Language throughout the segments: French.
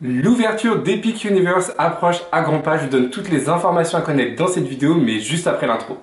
L'ouverture d'Epic Universe approche à grands pas, je vous donne toutes les informations à connaître dans cette vidéo, mais juste après l'intro.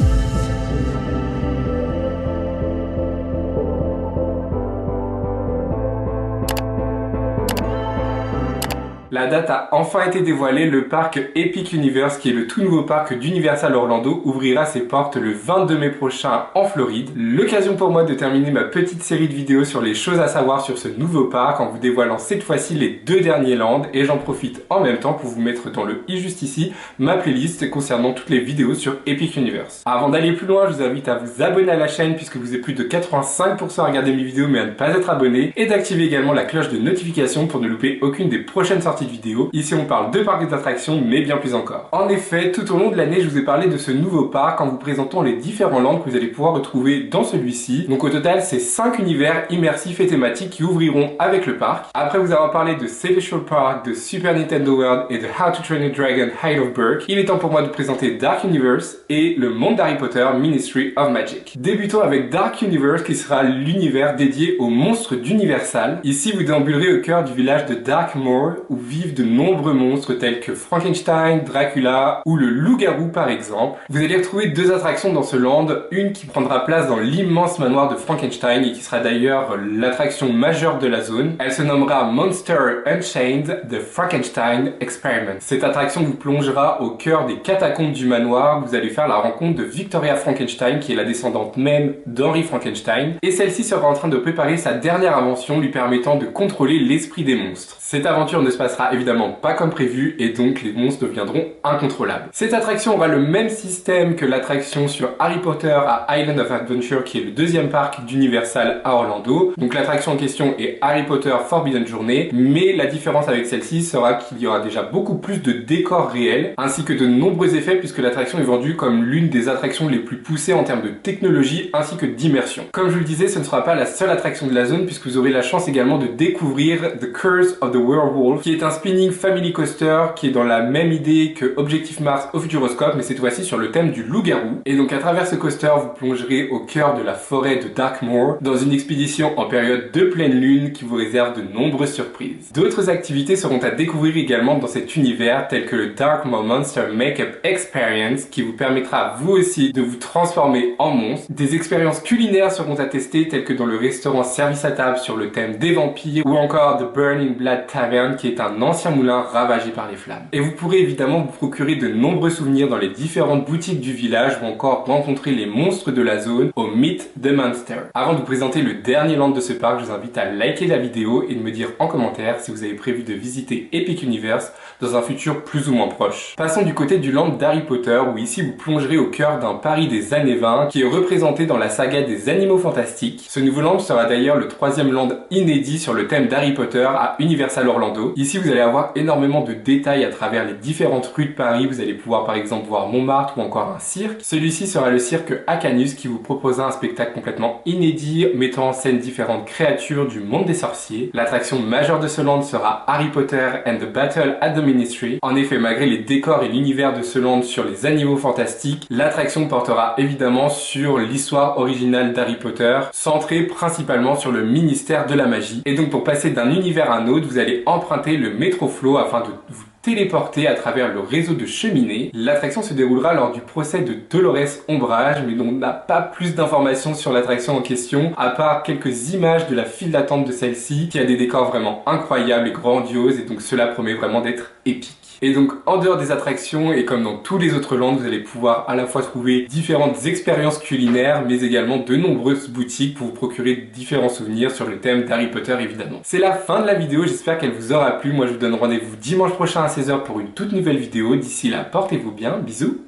La date a enfin été dévoilée, le parc Epic Universe, qui est le tout nouveau parc d'Universal Orlando, ouvrira ses portes le 22 mai prochain en Floride. L'occasion pour moi de terminer ma petite série de vidéos sur les choses à savoir sur ce nouveau parc en vous dévoilant cette fois-ci les deux derniers lands, et j'en profite en même temps pour vous mettre dans le i juste ici ma playlist concernant toutes les vidéos sur Epic Universe. Avant d'aller plus loin, je vous invite à vous abonner à la chaîne puisque vous êtes plus de 85% à regarder mes vidéos mais à ne pas être abonné, et d'activer également la cloche de notification pour ne louper aucune des prochaines sorties de vidéos. Ici on parle de parcs d'attractions mais bien plus encore. En effet, tout au long de l'année je vous ai parlé de ce nouveau parc en vous présentant les différents lands que vous allez pouvoir retrouver dans celui-ci. Donc au total c'est 5 univers immersifs et thématiques qui ouvriront avec le parc. Après vous avoir parlé de Celestial Park, de Super Nintendo World et de How to Train a Dragon Isle of Berk, il est temps pour moi de présenter Dark Universe et le monde d'Harry Potter Ministry of Magic. Débutons avec Dark Universe qui sera l'univers dédié aux monstres d'Universal. Ici vous déambulerez au cœur du village de Darkmoor où vivent de nombreux monstres tels que Frankenstein, Dracula ou le loup-garou par exemple. Vous allez retrouver deux attractions dans ce land, une qui prendra place dans l'immense manoir de Frankenstein et qui sera d'ailleurs l'attraction majeure de la zone. Elle se nommera Monster Unchained The Frankenstein Experiment. Cette attraction vous plongera au cœur des catacombes du manoir. Vous allez faire la rencontre de Victoria Frankenstein qui est la descendante même d'Henry Frankenstein, et celle-ci sera en train de préparer sa dernière invention lui permettant de contrôler l'esprit des monstres. Cette aventure ne se passera évidemment pas comme prévu et donc les monstres deviendront incontrôlables. Cette attraction aura le même système que l'attraction sur Harry Potter à Island of Adventure qui est le deuxième parc d'Universal à Orlando. Donc l'attraction en question est Harry Potter Forbidden Journey, mais la différence avec celle-ci sera qu'il y aura déjà beaucoup plus de décors réels ainsi que de nombreux effets puisque l'attraction est vendue comme l'une des attractions les plus poussées en termes de technologie ainsi que d'immersion. Comme je vous le disais, ce ne sera pas la seule attraction de la zone puisque vous aurez la chance également de découvrir The Curse of the Werewolf qui est un spinning family coaster qui est dans la même idée que Objectif Mars au Futuroscope mais cette fois-ci sur le thème du loup-garou. Et donc à travers ce coaster vous plongerez au cœur de la forêt de Darkmoor dans une expédition en période de pleine lune qui vous réserve de nombreuses surprises. D'autres activités seront à découvrir également dans cet univers telles que le Darkmoor Monster Makeup Experience qui vous permettra vous aussi de vous transformer en monstre. Des expériences culinaires seront à tester telles que dans le restaurant service à table sur le thème des vampires ou encore The Burning Blood Tavern qui est un ancien moulin ravagé par les flammes. Et vous pourrez évidemment vous procurer de nombreux souvenirs dans les différentes boutiques du village ou encore rencontrer les monstres de la zone au Meet the Monster. Avant de vous présenter le dernier land de ce parc, je vous invite à liker la vidéo et de me dire en commentaire si vous avez prévu de visiter Epic Universe dans un futur plus ou moins proche. Passons du côté du land d'Harry Potter où ici vous plongerez au cœur d'un Paris des années 20 qui est représenté dans la saga des Animaux Fantastiques. Ce nouveau land sera d'ailleurs le troisième land inédit sur le thème d'Harry Potter à Universal Orlando. Ici vous allez avoir énormément de détails à travers les différentes rues de Paris. Vous allez pouvoir par exemple voir Montmartre ou encore un cirque. Celui-ci sera le cirque Acanus qui vous proposera un spectacle complètement inédit mettant en scène différentes créatures du monde des sorciers. L'attraction majeure de ce land sera Harry Potter and the Battle at the Ministry. En effet, malgré les décors et l'univers de ce land sur les animaux fantastiques, l'attraction portera évidemment sur l'histoire originale d'Harry Potter, centrée principalement sur le ministère de la magie. Et donc pour passer d'un univers à un autre, vous allez emprunter le Metroflow afin de vous téléporter à travers le réseau de cheminées. L'attraction se déroulera lors du procès de Dolores Ombrage, mais on n'a pas plus d'informations sur l'attraction en question, à part quelques images de la file d'attente de celle-ci, qui a des décors vraiment incroyables et grandioses, et donc cela promet vraiment d'être épique. Et donc en dehors des attractions et comme dans tous les autres lands, vous allez pouvoir à la fois trouver différentes expériences culinaires mais également de nombreuses boutiques pour vous procurer différents souvenirs sur le thème d'Harry Potter évidemment. C'est la fin de la vidéo, j'espère qu'elle vous aura plu. Moi je vous donne rendez-vous dimanche prochain à 16 h pour une toute nouvelle vidéo. D'ici là, portez-vous bien, bisous,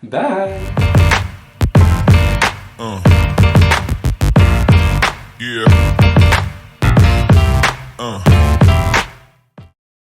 bye.